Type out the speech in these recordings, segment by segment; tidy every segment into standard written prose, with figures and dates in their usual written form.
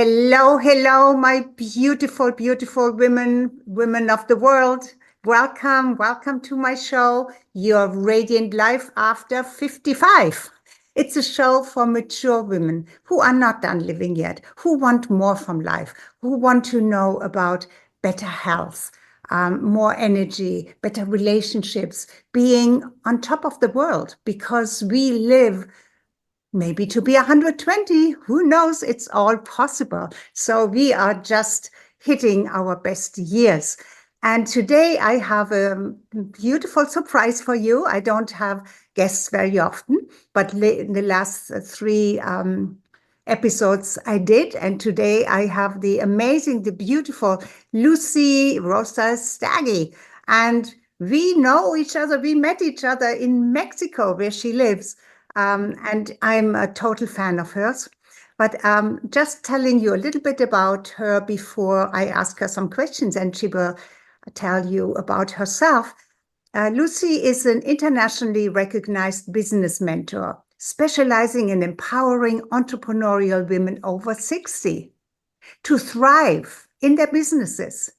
Hello, hello, my beautiful, beautiful women of the world. Welcome to my show, Your Radiant Life After 55. It's a show for mature women who are not done living yet, who want more from life, who want to know about better health, more energy, better relationships, being on top of the world, because we live maybe to be 120, who knows? It's all possible. So we are just hitting our best years. And today I have a beautiful surprise for you. I don't have guests very often, but in the last three episodes I did. And today I have the amazing, the beautiful Lucie Rosa Stagi. And we know each other. We met each other in Mexico, where she lives. And I'm a total fan of hers. But just telling you a little bit about her before I ask her some questions, and she will tell you about herself. Lucie is an internationally recognized business mentor, specializing in empowering entrepreneurial women over 60 to thrive in their businesses.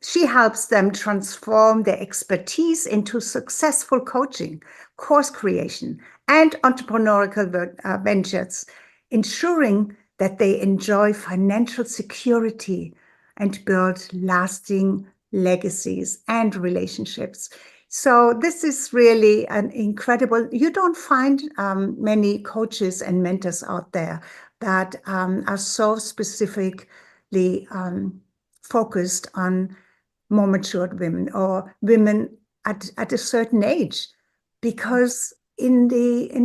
She helps them transform their expertise into successful coaching, course creation, and entrepreneurial ventures, ensuring that they enjoy financial security and build lasting legacies and relationships. So this is really an incredible, you don't find many coaches and mentors out there that are so specifically focused on more matured women or women at a certain age, because in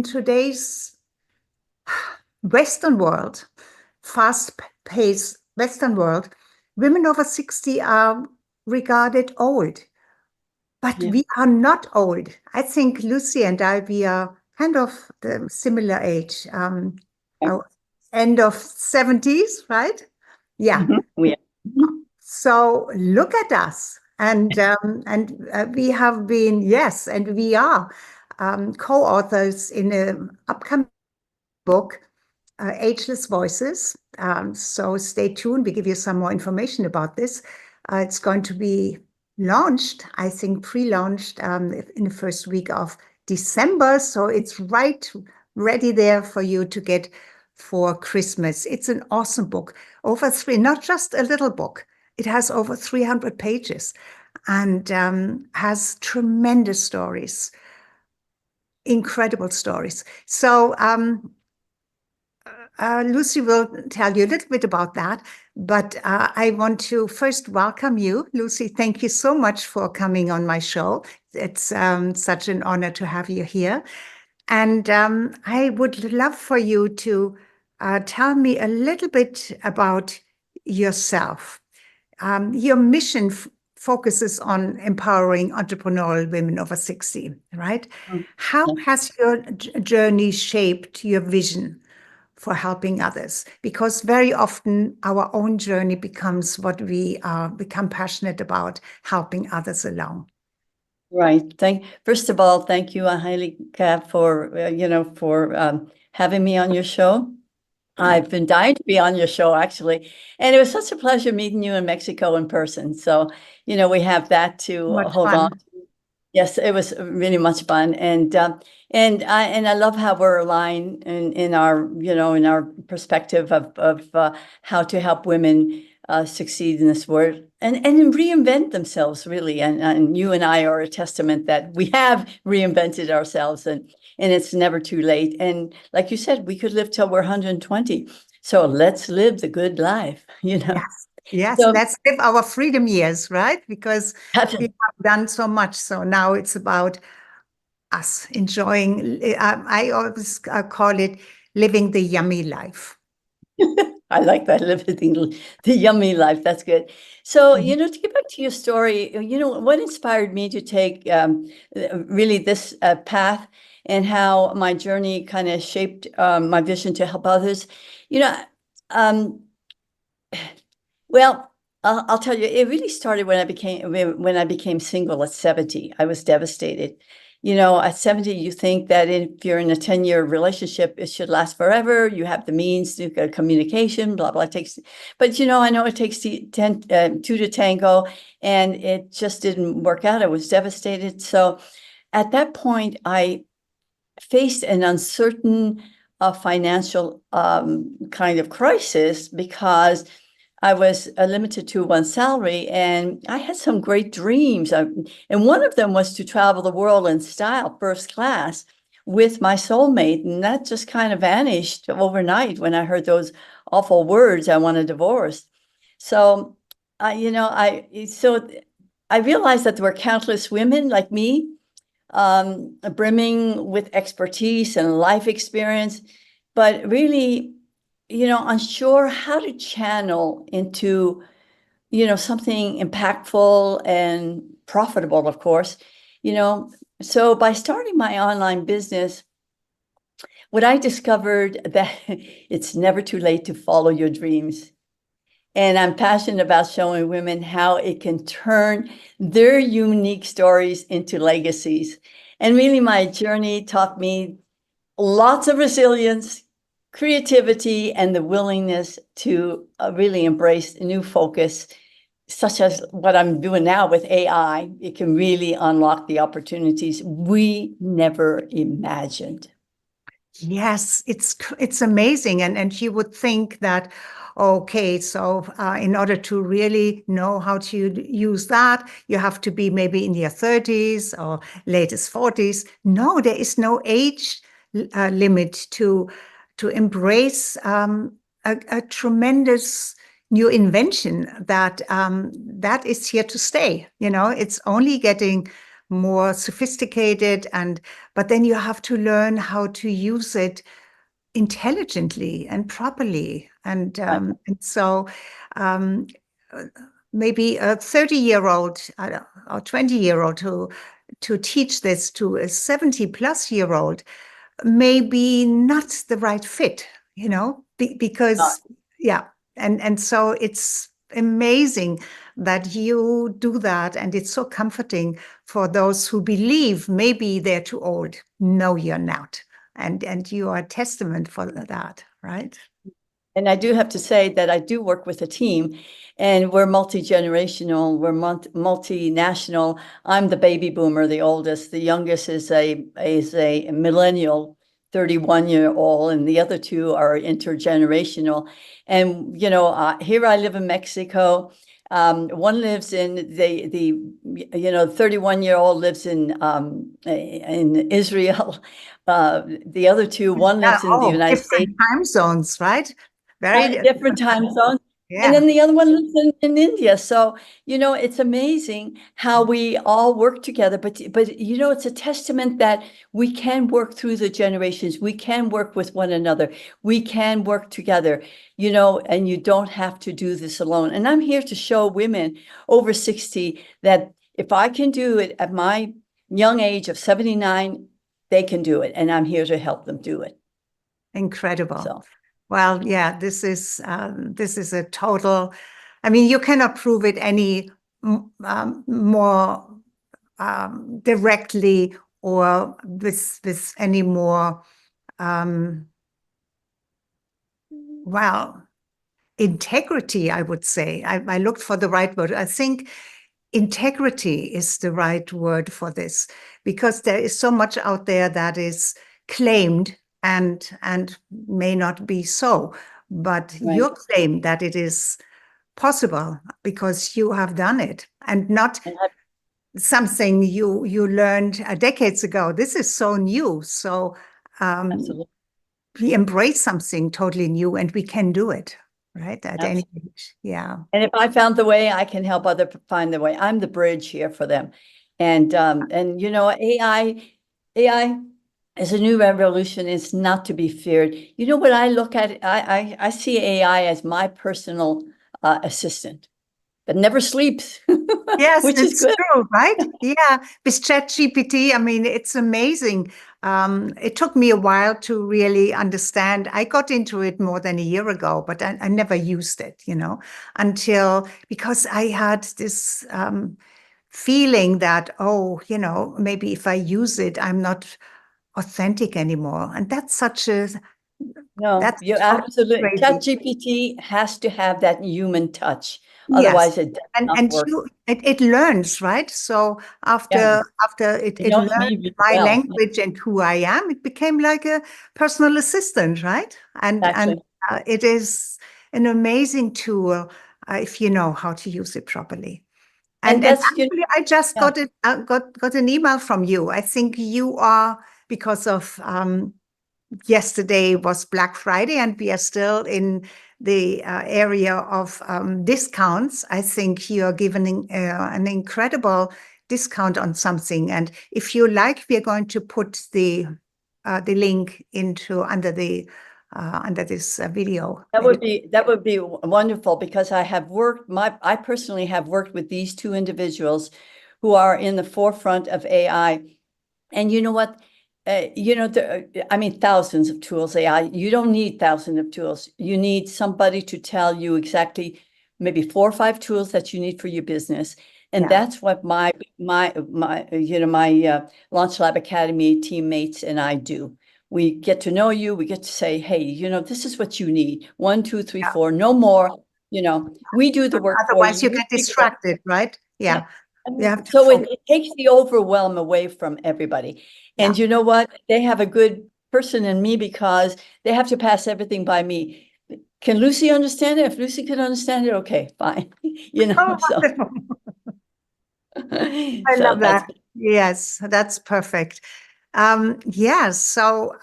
today's Western world, fast-paced Western world, women over 60 are regarded old, but we are not old. I think Lucie and I, we are kind of the similar age, end of 70s, right? Yeah. Yeah. So look at us, and we have been, yes, and we are co-authors in an upcoming book, Ageless Voices. So stay tuned. We give you some more information about this. It's going to be launched, I think, pre-launched in the first week of December. So it's ready there for you to get for Christmas. It's an awesome book. Not just a little book. It has over 300 pages and has tremendous stories, incredible stories. So Lucie will tell you a little bit about that, but I want to first welcome you. Lucie, thank you so much for coming on my show. It's such an honor to have you here. And I would love for you to tell me a little bit about yourself. Your mission focuses on empowering entrepreneurial women over 60, right? How has your journey shaped your vision for helping others? Because very often our own journey becomes what we become passionate about, helping others along. Right. First of all, thank you, Angelika, for having me on your show. I've been dying to be on your show, actually. And it was such a pleasure meeting you in Mexico in person. So, we have that to hold on to. Yes, it was really much fun. And I love how we're aligned in our perspective of how to help women succeed in this world and reinvent themselves, really. And you and I are a testament that we have reinvented ourselves, and it's never too late. And like you said, we could live till we're 120. So let's live the good life, Yes, so, let's live our freedom years, right? Because we have done so much. So now it's about us enjoying, I always call it living the yummy life. I like that, living the yummy life. That's good. So, to get back to your story, what inspired me to take really this path, and how my journey kind of shaped my vision to help others. Well, I'll tell you, it really started when I became single at 70. I was devastated. at 70, you think that if you're in a 10-year relationship, it should last forever. You have the means to communication, blah, blah. But, I know it takes two to tango, and it just didn't work out. I was devastated. So at that point, I faced an uncertain financial kind of crisis because I was limited to one salary, and I had some great dreams. And one of them was to travel the world in style, first class, with my soulmate. And that just kind of vanished overnight when I heard those awful words, I want a divorce. So, I realized that there were countless women like me, brimming with expertise and life experience, but really, unsure how to channel into, something impactful and profitable, of course. So by starting my online business, what I discovered that it's never too late to follow your dreams. And I'm passionate about showing women how it can turn their unique stories into legacies. And really, my journey taught me lots of resilience, creativity, and the willingness to really embrace a new focus, such as what I'm doing now with AI. It can really unlock the opportunities we never imagined. Yes, it's amazing, and you would think that, okay, so in order to really know how to use that, you have to be maybe in your 30s or latest 40s. No, there is no age limit to embrace a tremendous new invention that is here to stay. It's only getting more sophisticated, but then you have to learn how to use it intelligently and properly. And so maybe a 30-year-old or 20-year-old to teach this to a 70-plus-year-old may be not the right fit, because and so it's amazing that you do that, and it's so comforting for those who believe maybe they're too old. No, you're not, and you are a testament for that, right? And I do have to say that I do work with a team, and we're multi-generational, we're multinational. I'm the baby boomer, the oldest. The youngest is a millennial, 31-year-old, and the other two are intergenerational. And here I live in Mexico. One lives in the 31-year-old lives in Israel. The other two, one lives in the United States. Different time zones, right? Very different time zones. Yeah. And then the other one lives in India. So, it's amazing how we all work together. But it's a testament that we can work through the generations. We can work with one another. We can work together, and you don't have to do this alone. And I'm here to show women over 60 that if I can do it at my young age of 79, they can do it. And I'm here to help them do it. Incredible. So. Well, yeah, this is a total. I mean, you cannot prove it any more directly or with any more integrity. I would say. I looked for the right word. I think integrity is the right word for this, because there is so much out there that is claimed and may not be so, but Right. Your claim that it is possible because you have done it, and not something you learned decades ago. This is so new. So we embrace something totally new, and we can do it, right? At any age. Yeah. And if I found the way, I can help others find the way. I'm the bridge here for them. And AI is a new revolution. It's not to be feared. You know what I look at? I see AI as my personal assistant that never sleeps. Yes, which is good. True, right? Yeah, with ChatGPT, I mean, it's amazing. It took me a while to really understand. I got into it more than a year ago, but I never used it, because I had this feeling that, oh, maybe if I use it, I'm not authentic anymore. And that's No, that's you're totally absolutely. crazy. ChatGPT has to have that human touch. Yes. Otherwise, it does And not and work. it learns, right? So Yeah, after it it knows learned me really my well. language and who I am, it became like a personal assistant, right? And Exactly. it is an amazing tool if you know how to use it properly. And And that's, actually, I just yeah. got an email from you. I think you are because of yesterday was Black Friday, and we are still in the area of discounts. I think you are giving an incredible discount on something. And if you like, we are going to put the link into under this video. That would be wonderful, because I personally have worked with these two individuals who are in the forefront of AI. And you know what? I mean, thousands of tools, AI. You don't need thousands of tools. You need somebody to tell you exactly maybe 4 or 5 tools that you need for your business. And Yeah. that's what my Launch Lab Academy teammates and I do. We get to know you. We get to say, hey, this is what you need. 1, 2, 3, Yeah. 4, no more. We do the work for you. Otherwise, you You get figure it out. distracted, right? Yeah. Yeah. You have to So focus. it takes the overwhelm away from everybody. Yeah. And you know what? They have a good person in me, because they have to pass everything by me. Can Lucy understand it? If Lucy can understand it, okay, fine. Oh, So wonderful. I so love that's that. Yes, that's perfect. Yes, so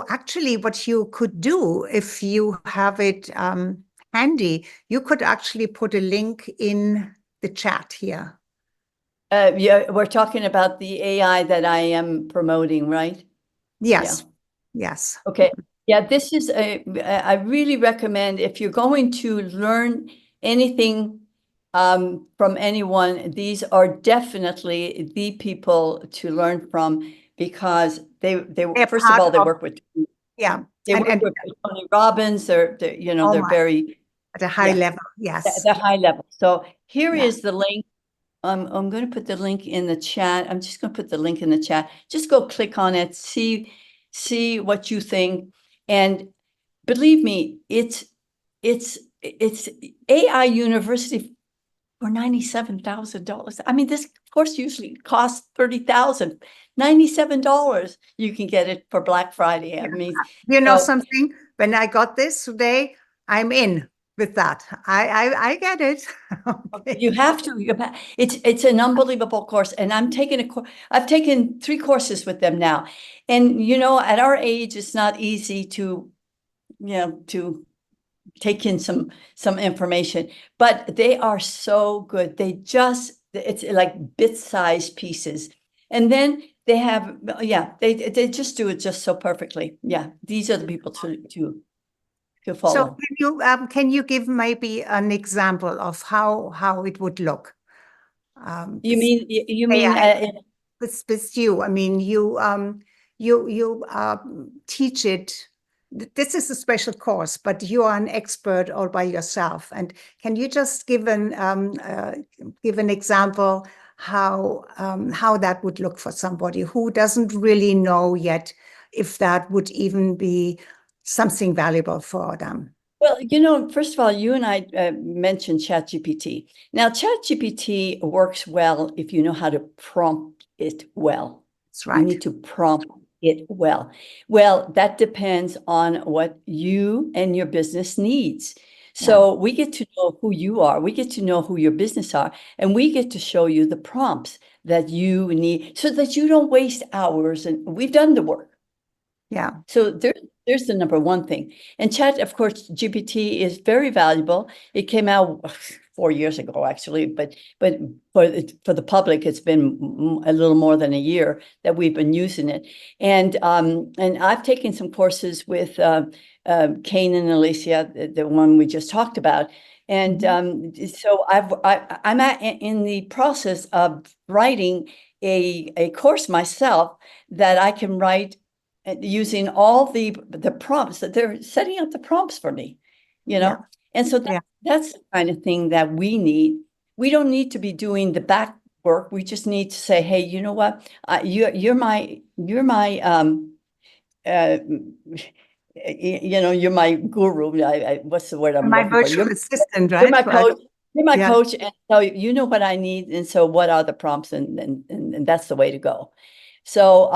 actually, what you could do if you have it handy, you could actually put a link in the chat here. yeah, we're talking about the AI that I am promoting, right? Yeah. Yes, yes, Okay. Yeah, this is I really recommend, if you're going to learn anything from anyone, these are definitely the people to learn from, because they they're first of part all, they of, work with yeah, they work and with Tony Robbins. oh They're my, very, at a high yeah, level, yes, the high level. So here yeah. is the link. I'm going to put the link in the chat. I'm just going to put the link in the chat. Just go click on it, see what you think. And believe me, it's AI University for $97,000. I mean, this course usually costs $30,000. $97, you can get it for Black Friday. I Yeah. mean, You know so something? When I got this today, I'm in with that. I get it. Okay. you have to. It's an unbelievable course, and I've taken 3 courses with them now, and at our age, it's not easy to take in some information, but they are so good. It's like bit-sized pieces, and then they have, yeah, they just do it just so perfectly. Yeah, these are the people to So follow. can you give maybe an example of how it would look? You This mean you mean AI with you. I mean, you teach it. This is a special course, but you are an expert all by yourself. And can you just give an example how that would look for somebody who doesn't really know yet if that would even be something valuable for them? Well, first of all, you and I mentioned ChatGPT. Now, ChatGPT works well if you know how to prompt it well. That's You right. need to prompt it well. Well, that depends on what you and your business needs. Yeah. So we get to know who you are, we get to know who your business are, and we get to show you the prompts that you need, so that you don't waste hours. And we've done the work. Yeah. So there's the number one thing. And chat, of course, GPT is very valuable. It came out 4 years ago, actually, but for the public, it's been a little more than a year that we've been using it. And I've taken some courses with Kane and Alicia, the one we just talked about. And so I'm in the process of writing a course myself that I can write using all the prompts, that they're setting up the prompts for me, Yeah. and so Yeah. that's the kind of thing that we need. we don't need to be doing the back work. We just need to say, hey, you know what? You're my you're my guru. What's the word I'm My looking for? virtual assistant, You're right? my coach. You're my Yeah. coach, and so you know what I need, and so what are the prompts, and that's the way to go. So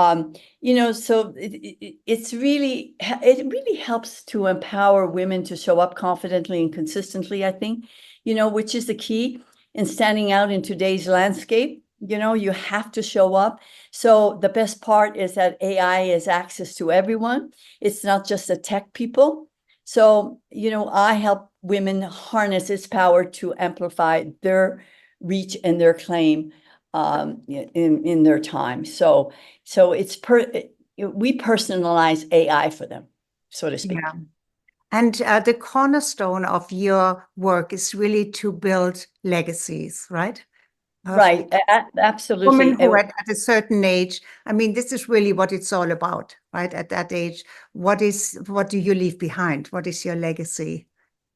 so it really helps to empower women to show up confidently and consistently, I think, which is the key in standing out in today's landscape. You have to show up. So the best part is that AI is access to everyone. It's not just the tech people. So, I help women harness its power to amplify their reach and their claim in their time. So we personalize AI for them, so to speak. Yeah. And the cornerstone of your work is really to build legacies, right? Right, absolutely. Women who at a certain age, I mean, this is really what it's all about, right? At that age, what do you leave behind? What is your legacy?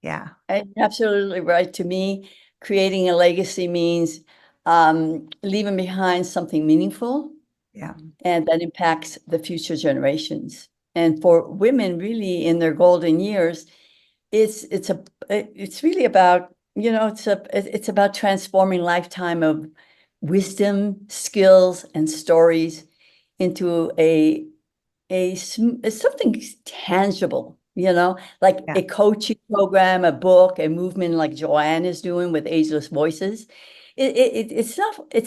Yeah. Absolutely right. To me, creating a legacy means leaving behind something meaningful. Yeah. And that impacts the future generations. And for women really in their golden years, it's really about, it's about transforming lifetime of wisdom, skills, and stories into something tangible, like Yeah. a coaching program, a book, a movement like Joanne is doing with Ageless Voices. It's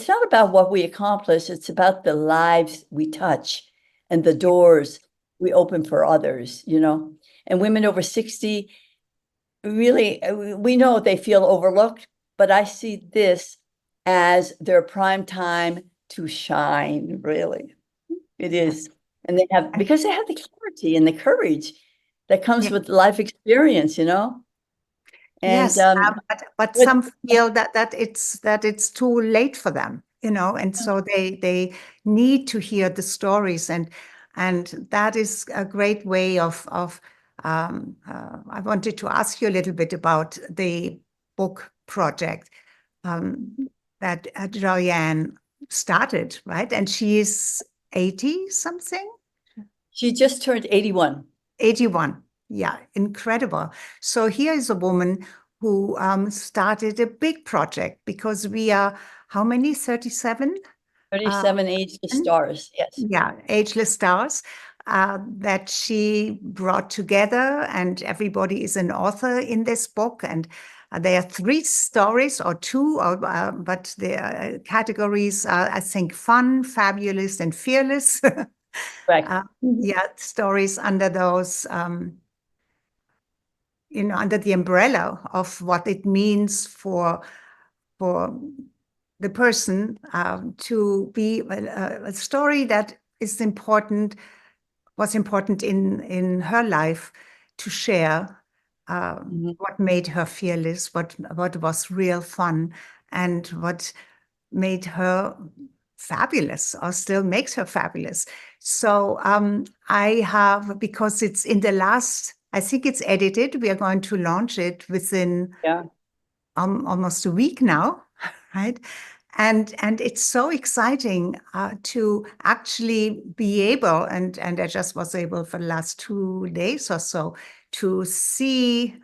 not about what we accomplish. It's about the lives we touch and the doors we open for others, and women over 60, really, we know they feel overlooked, but I see this as their prime time to shine, really. It is. And because they have the clarity and the courage that comes Yeah. with life experience, And Yes, but with some feel that it's too late for them, and so they need to hear the stories, and that is a great way of I wanted to ask you a little bit about the book project that Joanne started, right? And she is 80 something. she just turned 81. 81. Yeah, incredible. So here is a woman who started a big project because we are, how many? 37? 37 Ageless Stars, yes. Yeah, Ageless Stars that she brought together, and everybody is an author in this book. And there are 3 stories or 2, but the categories are, I think, fun, fabulous, and fearless. Correct. Yeah, stories under those, under the umbrella of what it means for the person to be a story that is important, was important in her life to share what made her fearless, what was real fun, and what made her fabulous or still makes her fabulous. So I have, because it's in the last, I think it's edited. We are going to launch it within almost a week now, right? And it's so exciting to actually be able, and I just was able for the last 2 days or so to see,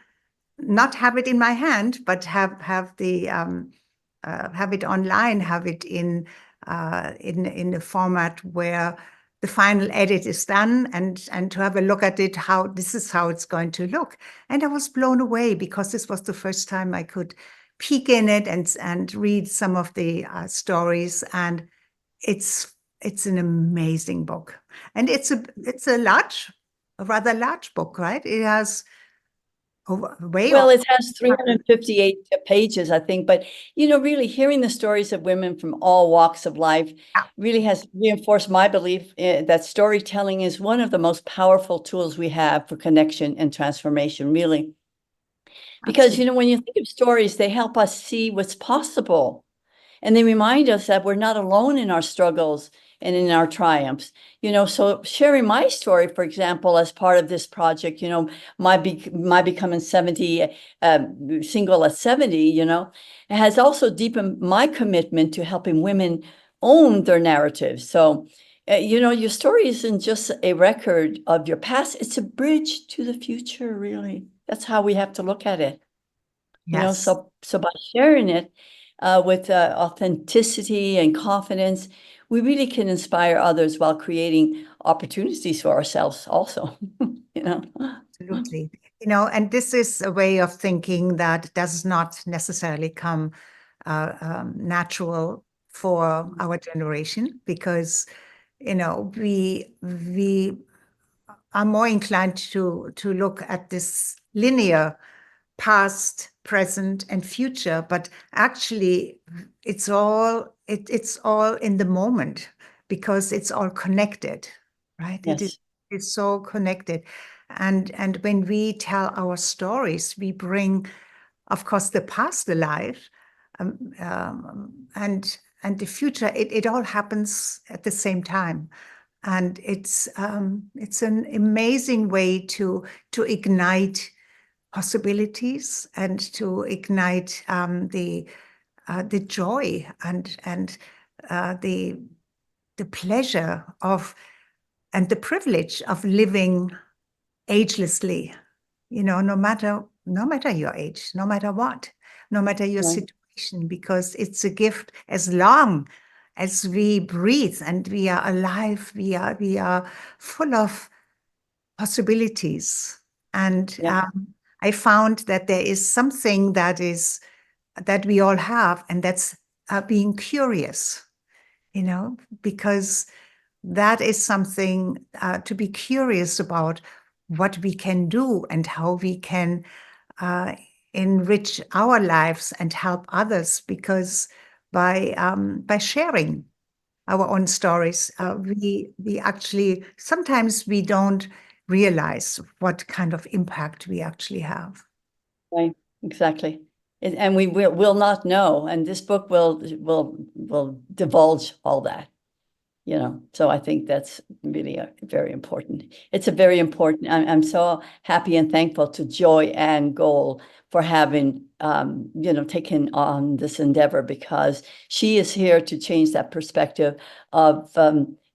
not have it in my hand, but have the have it online, have it in a format where the final edit is done, and to have a look at it, how this is how it's going to look. And I was blown away because this was the first time I could peek in it and read some of the stories, and it's an amazing book, and it's a rather large book, right? It has Well, it has 358 pages, I think, but really hearing the stories of women from all walks of life really has reinforced my belief that storytelling is one of the most powerful tools we have for connection and transformation, really. Because, when you think of stories, they help us see what's possible. And they remind us that we're not alone in our struggles and in our triumphs. So sharing my story, for example, as part of this project, my becoming 70, single at 70, it has also deepened my commitment to helping women own their narratives. So, your story isn't just a record of your past, it's a bridge to the future, really. That's how we have to look at it. Yes. So by sharing it with authenticity and confidence, we really can inspire others while creating opportunities for ourselves also, Absolutely. And this is a way of thinking that does not necessarily come natural for our generation, because, we are more inclined to look at this linear past, present, and future, but actually it's all in the moment, because it's all connected, right? Yes. It's so connected. And when we tell our stories, we bring, of course, the past alive, and the future. It all happens at the same time. And it's an amazing way to ignite possibilities and to ignite the joy and the pleasure of, and the privilege of living agelessly. No matter your age, no matter what, no matter your situation, because it's a gift. As long as we breathe and we are alive, we are full of possibilities. And I found that there is something that we all have, and that's being curious, because that is something to be curious about, what we can do and how we can enrich our lives and help others, because by sharing our own stories, we actually, sometimes we don't realize what kind of impact we actually have. Right, exactly. And we will not know. And this book will divulge all that. So I think that's really very important. It's a very important. I'm so happy and thankful to Joy and Goal for having taken on this endeavor, because she is here to change that perspective of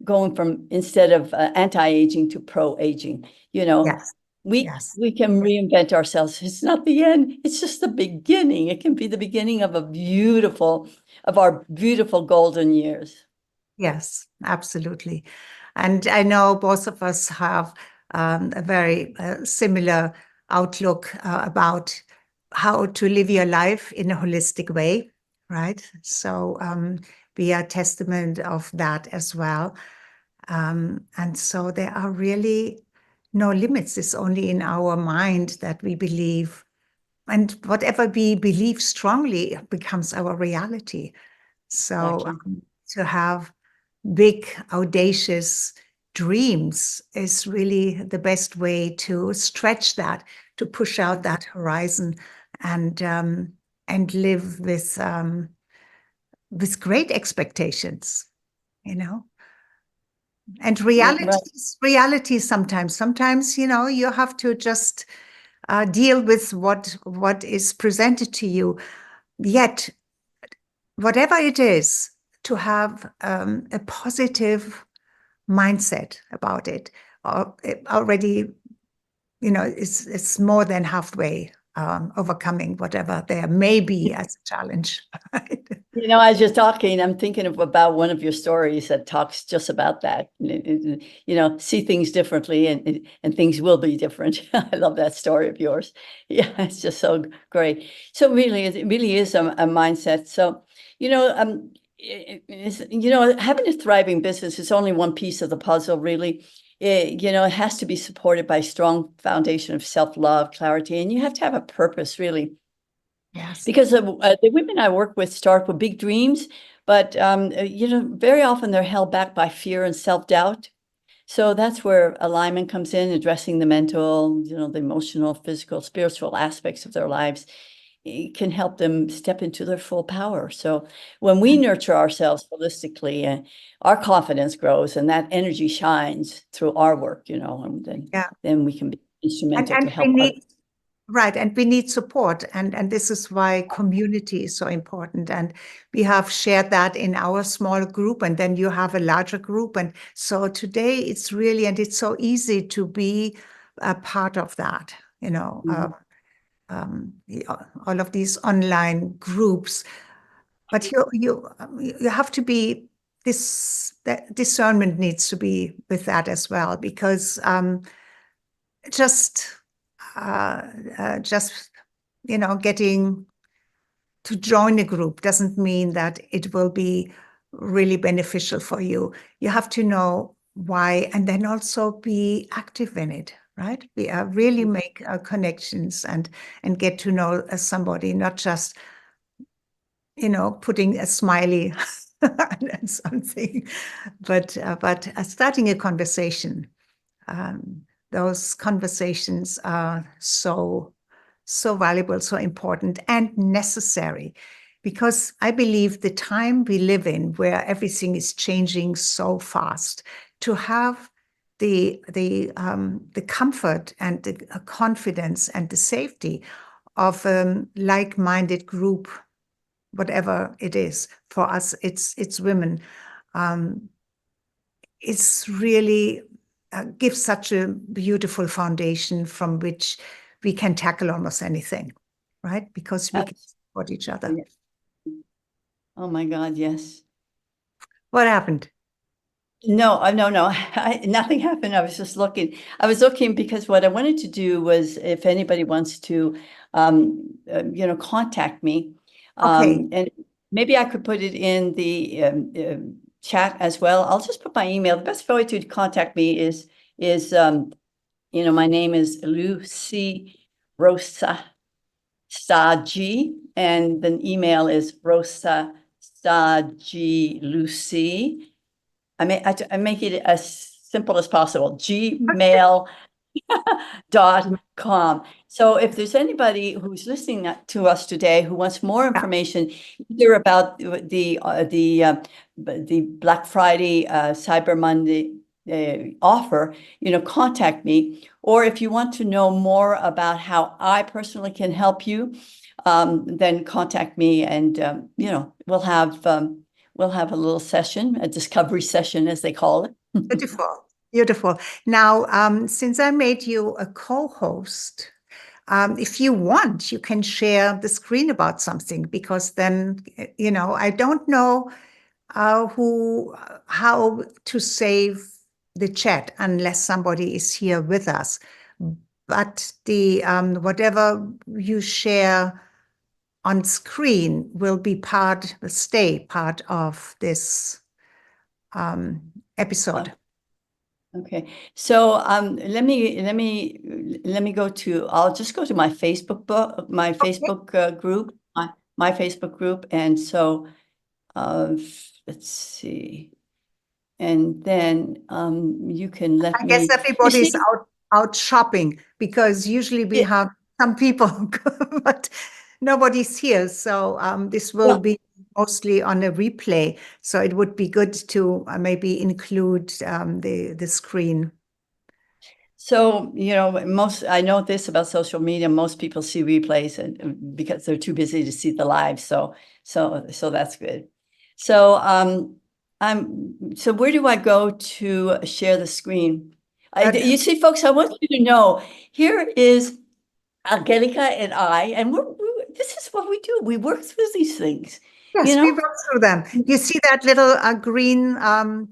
going from, instead of anti-aging, to pro-aging. Yes. We can reinvent ourselves. It's not the end. It's just the beginning. It can be the beginning of our beautiful golden years. Yes, absolutely. And I know both of us have a very similar outlook about how to live your life in a holistic way, right? So we are testament of that as well. And so there are really no limits. It's only in our mind that we believe, and whatever we believe strongly becomes our reality. So to have big, audacious dreams is really the best way to stretch that, to push out that horizon, and live with great expectations, And reality sometimes, you have to just deal with what is presented to you. Yet, whatever it is, to have a positive mindset about it, already, it's more than halfway overcoming whatever there may be as a challenge. As you're talking, I'm thinking about one of your stories that talks just about that. See things differently, and things will be different. I love that story of yours. Yeah, it's just so great. So really, it really is a mindset. So, having a thriving business is only one piece of the puzzle, really. It has to be supported by a strong foundation of self-love, clarity, and you have to have a purpose, really. Yes. Because the women I work with start with big dreams, but very often they're held back by fear and self-doubt. So that's where alignment comes in, addressing the mental, the emotional, physical, spiritual aspects of their lives. can help them step into their full power. So when we nurture ourselves holistically, and our confidence grows, and that energy shines through our work, and then we can be instrumental to help others. Right, and we need support, and this is why community is so important. And we have shared that in our small group, and then you have a larger group. And so today it's really, and it's so easy to be a part of that, all of these online groups. But you have to be that discernment needs to be with that as well, because just getting to join a group doesn't mean that it will be really beneficial for you. You have to know why, and then also be active in it, right? We really make connections and get to know somebody, not just putting a smiley on something, but starting a conversation. Those conversations are so valuable, so important, and necessary, because I believe the time we live in, where everything is changing so fast, to have the comfort and the confidence and the safety of a like-minded group, whatever it is. For us, it's women. It's really gives such a beautiful foundation from which we can tackle almost anything, right? Because we can support each other. Oh my God, yes. What happened? No, nothing happened. I was just looking. I was looking because what I wanted to do was, if anybody wants to, contact me, Okay. and maybe I could put it in the chat as well. I'll just put my email. The best way to contact me is my name is Lucie Rosa Stagi, and the email is Rosa Stagi Lucie. I make it as simple as possible. gmail.com. So if there's anybody who's listening to us today who wants more information, either about the Black Friday, Cyber Monday offer, contact me. Or if you want to know more about how I personally can help you, then contact me, and we'll have a little session, a discovery session, as they call it. Beautiful, beautiful. Now, since I made you a co-host, if you want, you can share the screen about something, because then, I don't know how to save the chat unless somebody is here with us. But the whatever you share on screen will stay part of this episode. Okay, so let me go to. I'll just go to my Facebook group, my Facebook group, and so let's see, and then you can let I me. guess everybody's out shopping, because usually we have some people, but nobody's here. So this will be mostly on a replay. So it would be good to maybe include the screen. So, I know this about social media, most people see replays and because they're too busy to see the live. So that's good. So so where do I go to share the screen? You see, folks, I want you to know, here is Angelika and I, and this is what we do. We work through these things. Yes, we work through them. You see that little green share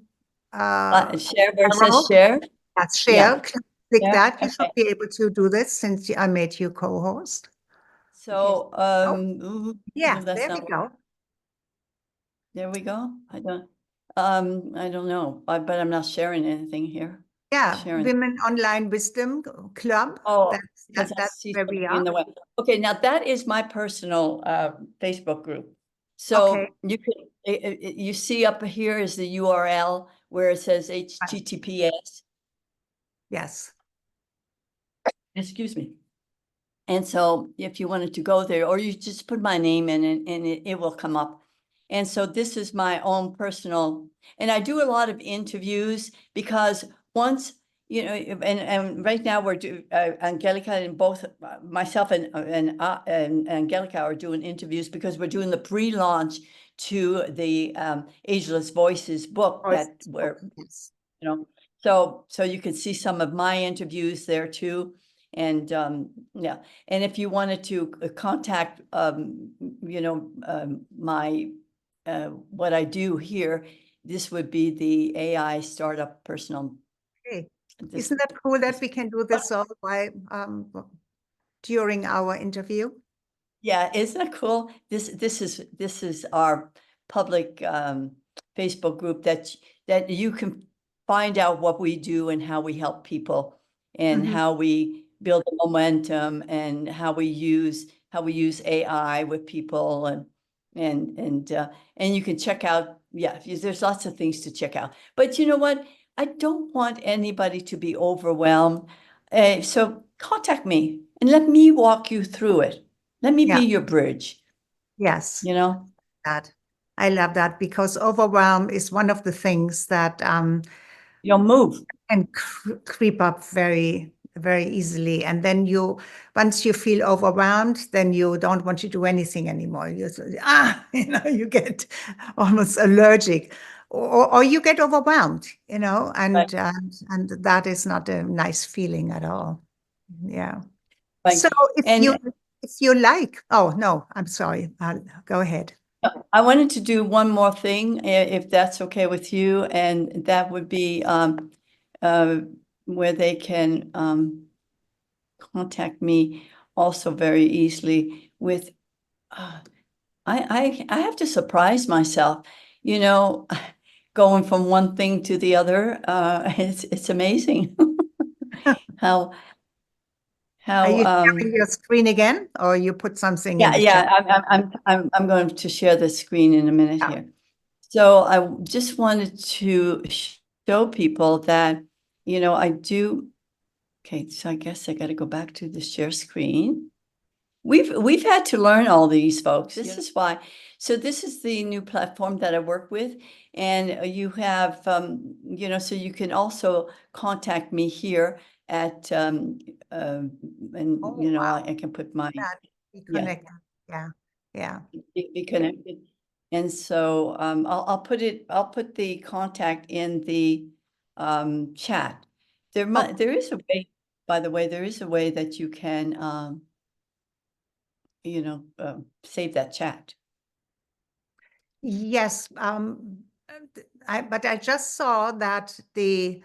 where it says share? That's share. Click that. You should be able to do this since I made you co-host. So, yeah, there we go. There we go. I don't know, but I'm not sharing anything here. Yeah, Women Online Wisdom Club. Oh, that's where we are. In the way. Okay, now that is my personal Facebook group. So you can you see up here is the URL where it says HTTPS. Yes. Excuse me. And so if you wanted to go there, or you just put my name in and it will come up. And so this is my own personal, and I do a lot of interviews because once, you know, and right now we're Angelika and both myself and Angelika are doing interviews because we're doing the pre-launch to the Ageless Voices book that we're, you know, so you can see some of my interviews there too. And yeah, and if you wanted to contact, you know, my what I do here, this would be the AI startup personal. Okay. Isn't that cool that we can do this all by during our interview? Yeah, isn't that cool? This is our public Facebook group that you can find out what we do and how we help people and how we build the momentum and how we use AI with people and you can check out, yeah, there's lots of things to check out. But you know what? I don't want anybody to be overwhelmed. So contact me and let me walk you through it. Let me be your bridge. Yes. You know? That. I love that because overwhelm is one of the things that You'll move. can creep up very, very easily. And then once you feel overwhelmed, then you don't want to do anything anymore. You you get almost allergic, or you get overwhelmed, you know, and Right. and that is not a nice feeling at all. Yeah. Right. So And if you like, oh no, I'm sorry. Go ahead. I wanted to do one more thing, if that's okay with you, and that would be where they can contact me also very easily with I have to surprise myself, you know, going from one thing to the other. It's amazing how Are you how sharing your screen again, or you put something in yeah, the chat? I'm going to share the screen in a minute Yeah. here. So I just wanted to show people that, you know, I do. Okay, so I guess I got to go back to the share screen. We've had to learn all these, folks. This is why. So this is the new platform that I work with, and you have, you know, so you can also contact me here at, and Oh, you know, wow. I can put my Be yeah. connected. Yeah. Yeah. Be connected. And so I'll put the contact in the chat. There is a way, by the way, there is a way that you can you know, save that chat. Yes. But I just saw that the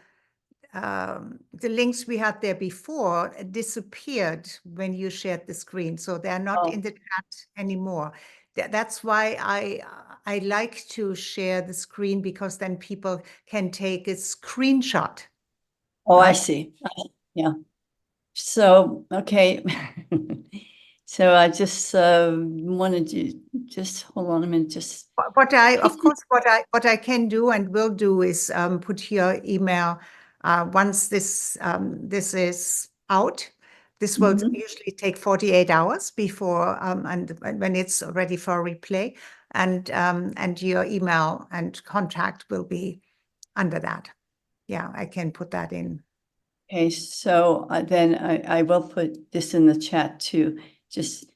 links we had there before disappeared when you shared the screen, so they're not in the chat anymore. That's why I like to share the screen, because then people can take a screenshot. Oh, I right? see. Yeah. So, okay. So I just wanted to just hold on a minute. Just What I can do and will do is put your email once this is out. This will usually take 48 hours before and when it's ready for replay, and your email and contact will be under that. Yeah, I can put that in. Okay, so then I will put this in the chat too. Just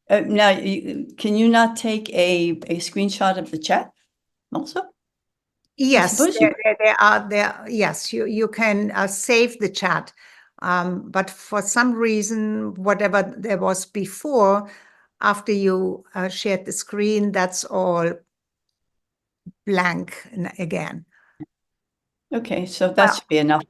now, can you not take a screenshot of the chat also? Yes, suppose you there are there. Yes, you can save the chat, but for some reason, whatever there was before, after you shared the screen, that's all blank again. Okay, so that Well, should be enough.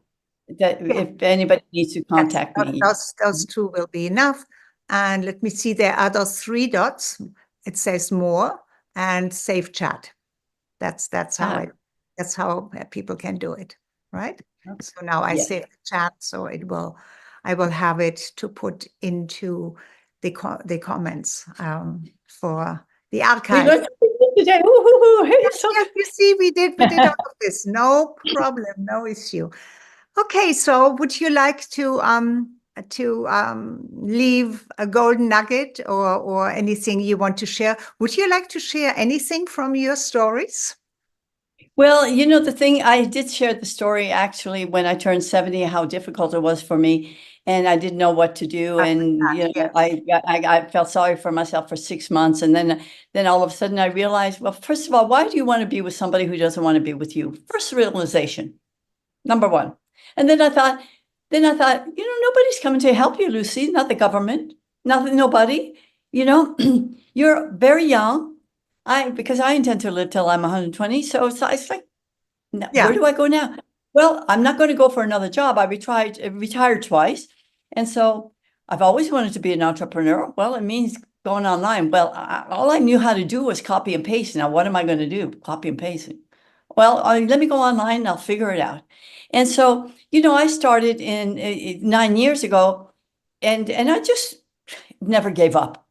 That yeah, if anybody needs to contact me. those two will be enough. And let me see, there are those three dots. It says more and save chat. That's how people can do it, right? So now I Yes. save the chat, so I will have it to put into the comments for the archive. We learned today. Yes, you see, we did all of this. No problem, no issue. Okay, so would you like to leave a golden nugget or anything you want to share, would you like to share anything from your stories? Well, the thing, I did share the story actually when I turned 70, how difficult it was for me, and I didn't know what to do. And, Yes. I felt sorry for myself for 6 months. And then all of a sudden I realized, well, first of all, why do you want to be with somebody who doesn't want to be with you? First realization, number one. And then I thought, nobody's coming to help you, Lucie, not the government, nothing, nobody, you're very young. Because I intend to live till I'm 120. So it's like, where do I go now? Well, I'm not going to go for another job. I retired twice. And so I've always wanted to be an entrepreneur. Well, it means going online. Well, all I knew how to do was copy and paste. Now, what am I going to do? Copy and paste. Well, let me go online and I'll figure it out. And so, I started in 9 years ago, and I just never gave up.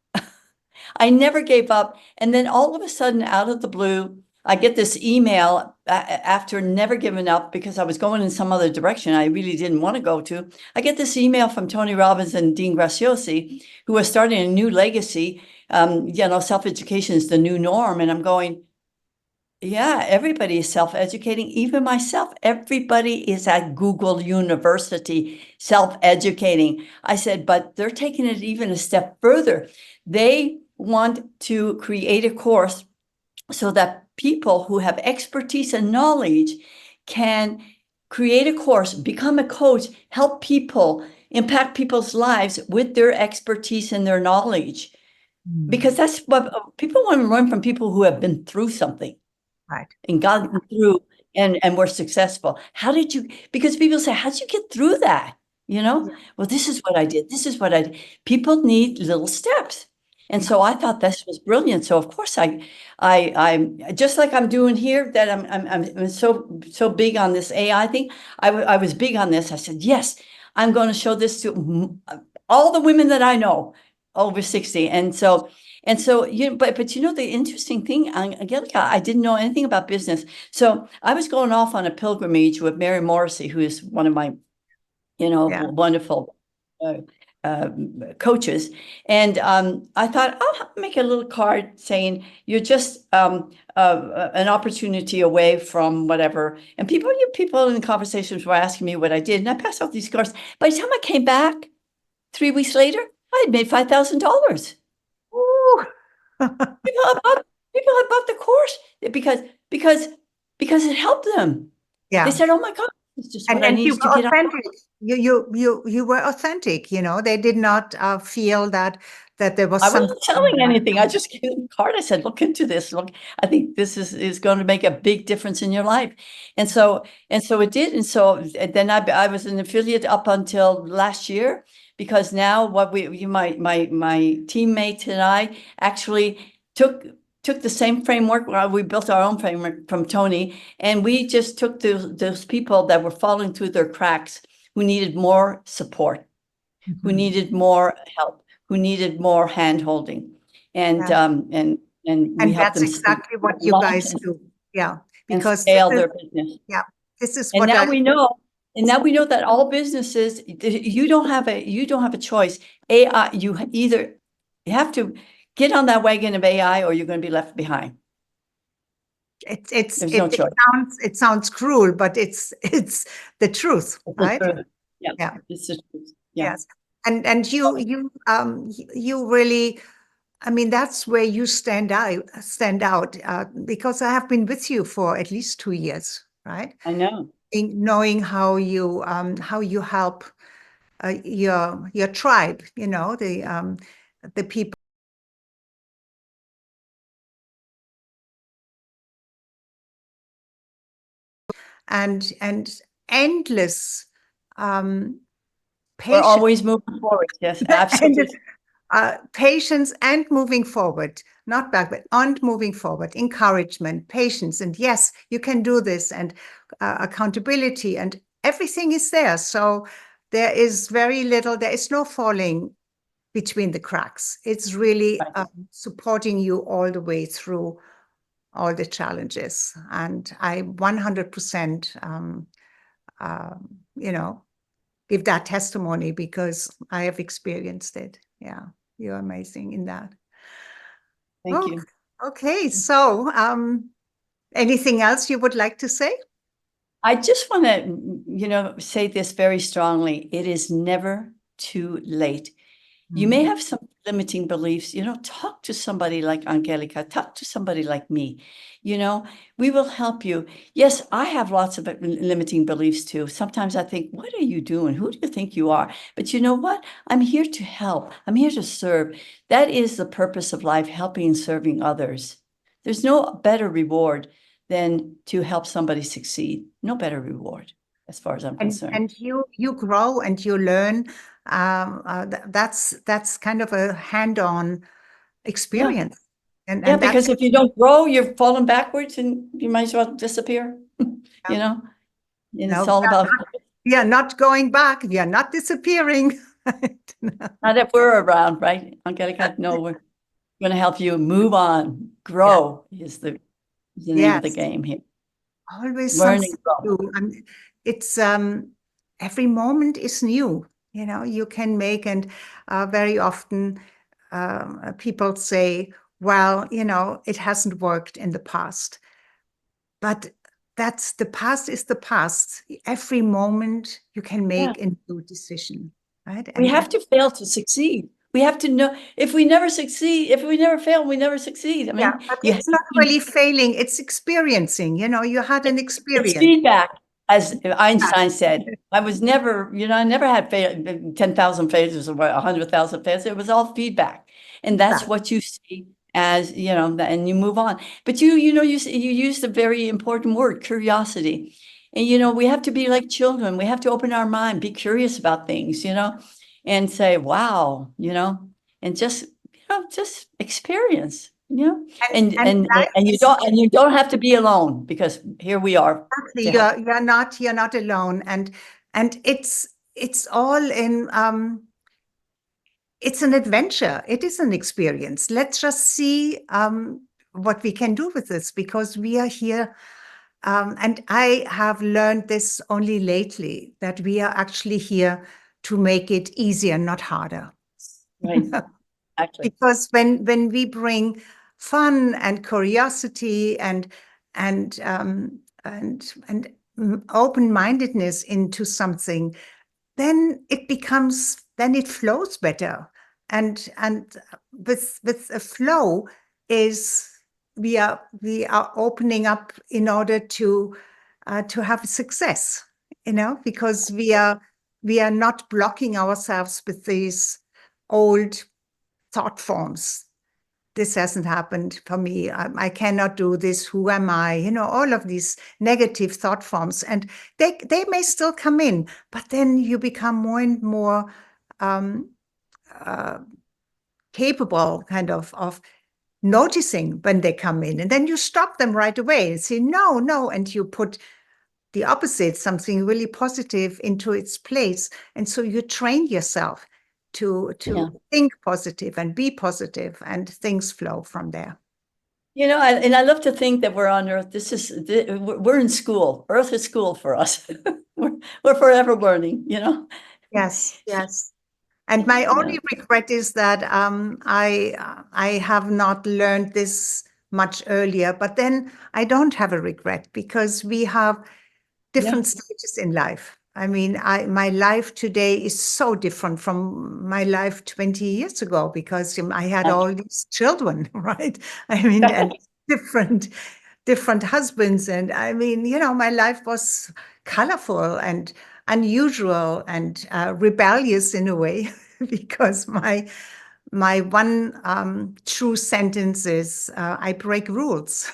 I never gave up. And then all of a sudden, out of the blue, I get this email after never giving up, because I was going in some other direction I really didn't want to go to. I get this email from Tony Robbins and Dean Graziosi, who are starting a new legacy. Self-education is the new norm. And I'm going, yeah, everybody is self-educating, even myself. Everybody is at Google University self-educating. I said, but they're taking it even a step further. They want to create a course so that people who have expertise and knowledge can create a course, become a coach, help people, impact people's lives with their expertise and their knowledge. Because that's what people want to learn from, people who have been through something. Right. And gotten through and were successful. Because people say, how'd you get through that? Well, this is what I did. This is what I did. People need little steps. And so I thought this was brilliant. So of course I'm just like I'm doing here, that I'm so big on this AI thing. I was big on this. I said, yes, I'm going to show this to all the women that I know over 60. And so, but the interesting thing, Angelika, I didn't know anything about business. So I was going off on a pilgrimage with Mary Morrissey, who is one of my, wonderful coaches. And I thought, I'll make a little card saying, you're just an opportunity away from whatever. And people in conversations were asking me what I did. And I passed out these cards. By the time I came back 3 weeks later, I had made $5,000. People had bought the course because it helped them. Yeah. They said, "Oh my God, it's just what I need to get out." You were authentic. They did not feel that there was. I wasn't selling anything. I just gave them a card. I said, "Look into this. Look, I think this is going to make a big difference in your life." And so it did. And so then I was an affiliate up until last year, because now my teammates and I actually took the same framework. We built our own framework from Tony, and we just took those people that were falling through their cracks, who needed more support, who needed more help, who needed more hand holding. And we help that's them exactly what you guys do. Yeah. Because scale their business. Yeah. This is and what now we know. And now we know that all businesses, you don't have a choice. AI, you have to get on that wagon of AI, or you're going to be left behind. There's no choice. It sounds cruel, but it's the truth, right? Yeah. It's the truth. Yeah. Yes. And you really, I mean, that's where you stand out, because I have been with you for at least 2 years, right? I know. Knowing how you help your tribe, the people. And endless We're patience. always moving forward. Yes, absolutely. Patience and moving forward, not backward, and moving forward, encouragement, patience, and yes, you can do this, and accountability, and everything is there. So there is very little, there is no falling between the cracks. It's really supporting you all the way through all the challenges. And I 100%, give that testimony because I have experienced it. Yeah, you're amazing in that. Thank you. Okay, so anything else you would like to say? I just want to, say this very strongly. It is never too late. You may have some limiting beliefs, talk to somebody like Angelika, talk to somebody like me, we will help you. Yes, I have lots of limiting beliefs too. Sometimes I think, what are you doing? Who do you think you are? But you know what? I'm here to help. I'm here to serve. That is the purpose of life, helping and serving others. There's no better reward than to help somebody succeed. No better reward, as far as I'm concerned. And you grow and you learn. That's kind of a hand-on experience. Yeah. And Because if you don't grow, you're falling backwards and you might as well disappear, And it's all about. We are not going back. We are not disappearing. Not if we're around, right? Angelika, no, we're going to help you move on. Grow is the name of the game here. Always Learning. something new. It's every moment is new. You can make, and very often people say, well, it hasn't worked in the past. But the past is the past. Every moment you can make a new decision, right? We have to fail to succeed. We have to know, if we never succeed, if we never fail, we never succeed. I mean, but it's not really failing, it's experiencing. You had an experience. It's feedback, as Einstein said. I was never, I never had 10,000 failures or 100,000 failures. It was all feedback. And that's what you see as, and you move on. But you used a very important word, curiosity. And, we have to be like children. We have to open our mind, be curious about things, and say, wow, and just experience, and you don't have to be alone, because here we are. Exactly. You're not alone. And it's all in, it's an adventure. It is an experience. Let's just see what we can do with this, because we are here. And I have learned this only lately, that we are actually here to make it easier, not harder. Right. Exactly. Because when we bring fun and curiosity and open-mindedness into something, then it flows better. And with a flow is we are opening up in order to have success, because we are not blocking ourselves with these old thought forms. This hasn't happened for me. I cannot do this. Who am I? All of these negative thought forms, and they may still come in, but then you become more and more capable of noticing when they come in, and then you stop them right away and say, no, and you put the opposite, something really positive, into its place. And so you train yourself to think positive and be positive, and things flow from there. And I love to think that we're on Earth. We're in school. Earth is school for us. we're forever learning, Yes. And my only regret is that I have not learned this much earlier, but then I don't have a regret, because we have different stages in life. I mean, my life today is so different from my life 20 years ago, because I had all these children, right? I mean, and different husbands. And I mean, my life was colorful and unusual and rebellious in a way, because my one true sentence is, I break rules.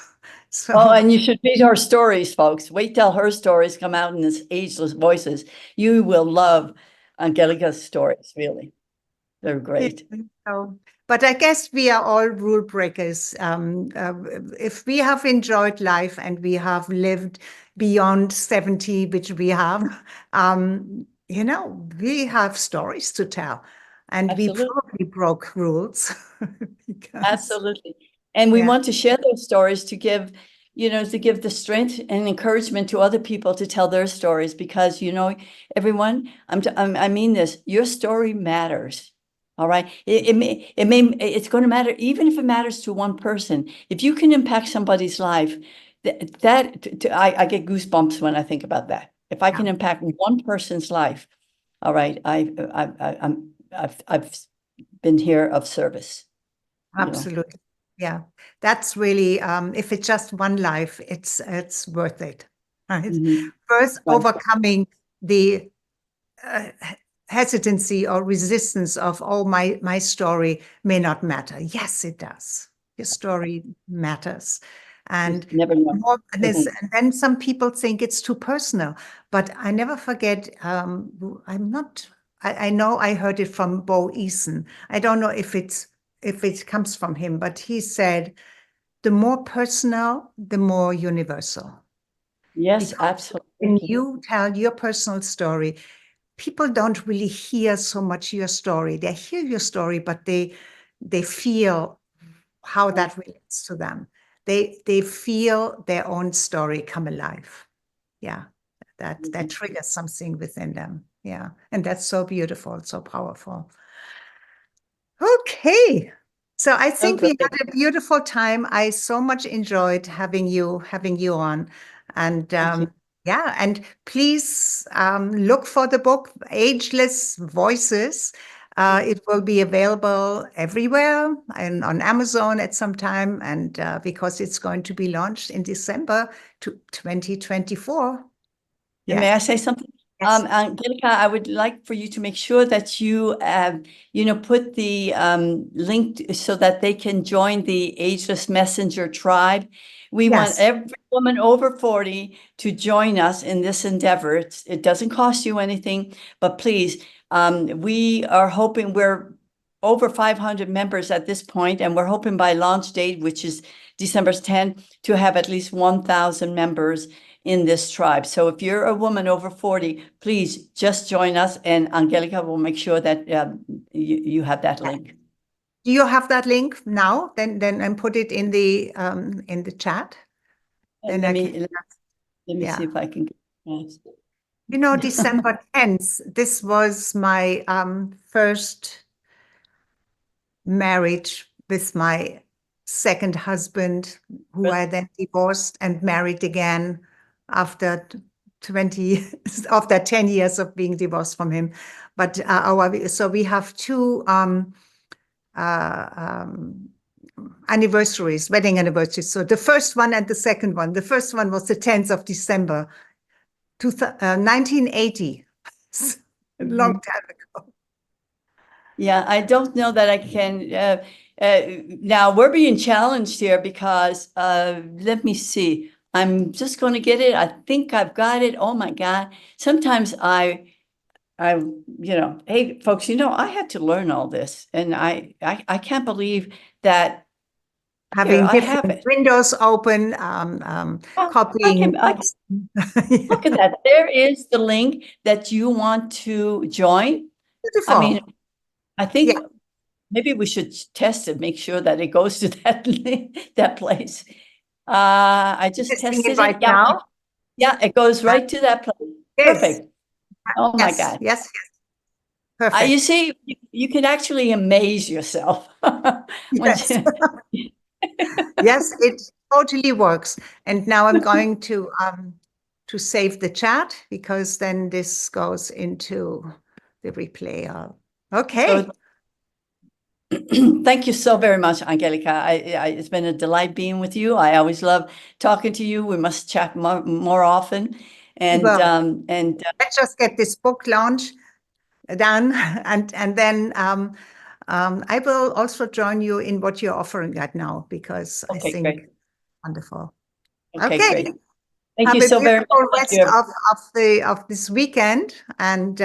So, and you should read her stories, folks. Wait till her stories come out in this Ageless Voices. You will love Angelika's stories, really. They're great. But I guess we are all rule breakers. If we have enjoyed life and we have lived beyond 70, which we have, we have stories to tell. And Absolutely. We probably broke rules. Absolutely. And we want to share those stories to give, to give the strength and encouragement to other people to tell their stories, because, everyone, I mean this, your story matters. All right. It's going to matter, even if it matters to one person. If you can impact somebody's life, I get goosebumps when I think about that. If I can impact one person's life, all right, I've been here of service. Absolutely. Yeah. That's really, if it's just one life, it's worth it. Right. First, overcoming the hesitancy or resistance of, oh, my story may not matter. Yes, it does. Your story matters. And and then some people think it's too personal, but I never forget, I know I heard it from Bo Eason. I don't know if it comes from him, but he said, the more personal, the more universal. Yes, absolutely. When you tell your personal story, people don't really hear so much your story. They hear your story, but they feel how that relates to them. They feel their own story come alive. Yeah, that triggers something within them. Yeah, and that's so beautiful, so powerful. Okay, so I think we had a beautiful time. I so much enjoyed having you on, and yeah, and please look for the book Ageless Voices. It will be available everywhere and on Amazon at some time, and because it's going to be launched in December 2024. Yes. May I say something? Yes. Angelika, I would like for you to make sure that you, put the link so that they can join the Ageless Messenger tribe. We want every woman over 40 to join us in this endeavor. It doesn't cost you anything, but please, we are hoping we're over 500 members at this point, and we're hoping by launch date, which is December 10th, to have at least 1,000 members in this tribe. So if you're a woman over 40, please just join us, and Angelika will make sure that you have that link. Do you have that link now? Then and put it in the chat. Then let me see if I can. December 10th. This was my first marriage with my second husband, who I then divorced and married again after 10 years of being divorced from him. But so we have two anniversaries, wedding anniversaries. So the first one and the second one. The first one was the 10th of December, 1980. A long time ago. Yeah, I don't know that I can. Now we're being challenged here because let me see. I'm just going to get it. I think I've got it. Oh my God. Sometimes hey folks, I had to learn all this, and I can't believe that having different windows open, copying. Look at that. There is the link that you want to join. Beautiful. I mean, I think maybe we should test it, make sure that it goes to that place. I just tested it right now. Yeah, it goes right to that place. Yes. Perfect. Oh my God. Yes. Perfect. You see, you can actually amaze yourself. Yes. Yes, it totally works. And now I'm going to save the chat, because then this goes into the replay. Okay. So, thank you so very much, Angelika. It's been a delight being with you. I always love talking to you. We must chat more often. And let's just get this book launch done, and then I will also join you in what you're offering right now, because I think great. Wonderful. Okay, great. Thank Have you so very much. Rest of this weekend, and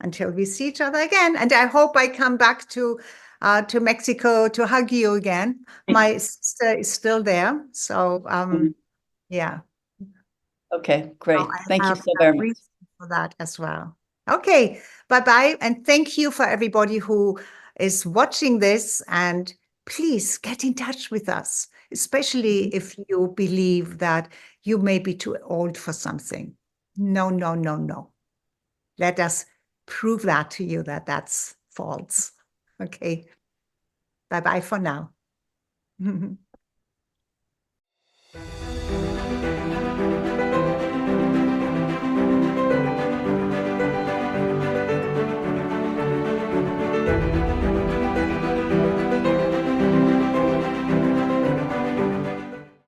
until we see each other again. And I hope I come back to Mexico to hug you again. My sister is still there, so yeah. Okay, great. Thank you so very much for that as well. Okay, bye-bye, and thank you for everybody who is watching this, and please get in touch with us, especially if you believe that you may be too old for something. No, no, no, no. Let us prove that to you that that's false. Okay. Bye-bye for now.